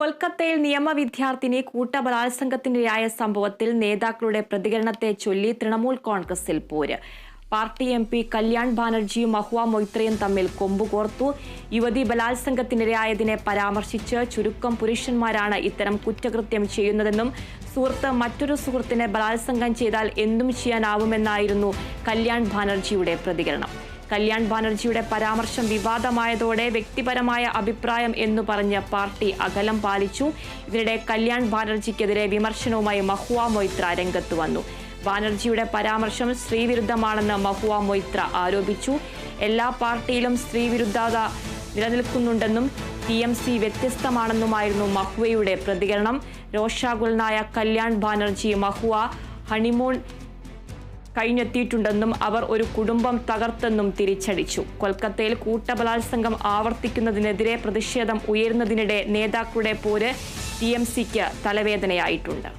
കൊൽക്കത്തയിൽ നിയമവിദ്യാർത്ഥിനി കൂട്ടബലാത്സംഗത്തിനിരയായ സംഭവത്തിൽ നേതാക്കളുടെ പ്രതികരണത്തെ ചൊല്ലി തൃണമൂൽ കോൺഗ്രസിൽ പോര്. പാർട്ടി MP കല്യാൺ ബാനർജിയും മഹുവ മൊയ്ത്രയും തമ്മിൽ കൊമ്പുകോർത്തു. യുവതി ബലാത്സംഗത്തിനിരയായതിനെ പരാമർശിച്ച് ചുരുക്കം പുരുഷന്മാരാണ് ഇത്തരം കുറ്റകൃത്യം ചെയ്യുന്നതെന്നും സുഹൃത്ത് മറ്റൊരു സുഹൃത്തിനെ ബലാത്സംഗം ചെയ്താൽ എന്തും ചെയ്യാനാവുമെന്നായിരുന്നു കല്യാൺ ബാനർജിയുടെ പ്രതികരണം. കല്യാൺ ബാനർജിയുടെ പരാമർശം വിവാദമായതോടെ വ്യക്തിപരമായ അഭിപ്രായം എന്നു പറഞ്ഞ് പാർട്ടി അകലം പാലിച്ചു. ഇതിനിടെ കല്യാൺ ബാനർജിക്കെതിരെ വിമർശനവുമായി മഹുവ മൊയ്ത്ര രംഗത്ത് വന്നു. ബാനർജിയുടെ പരാമർശം സ്ത്രീവിരുദ്ധമാണെന്ന് മഹുവ മൊയ്ത്ര ആരോപിച്ചു. എല്ലാ പാർട്ടിയിലും സ്ത്രീവിരുദ്ധത നിലനിൽക്കുന്നുണ്ടെന്നും TMC വ്യത്യസ്തമാണെന്നുമായിരുന്നു മഹുവയുടെ പ്രതികരണം. രോഷാകുലനായ കല്യാൺ ബാനർജി മഹുവ ഹണിമൂൺ കഴിഞ്ഞെത്തിയിട്ടുണ്ടെന്നും അവർ ഒരു കുടുംബം തകർത്തെന്നും തിരിച്ചടിച്ചു. കൊൽക്കത്തയിൽ കൂട്ടബലാത്സംഗം ആവർത്തിക്കുന്നതിനെതിരെ പ്രതിഷേധം ഉയരുന്നതിനിടെ നേതാക്കളുടെ പോര് TMCക്ക് തലവേദനയായിട്ടുണ്ട്.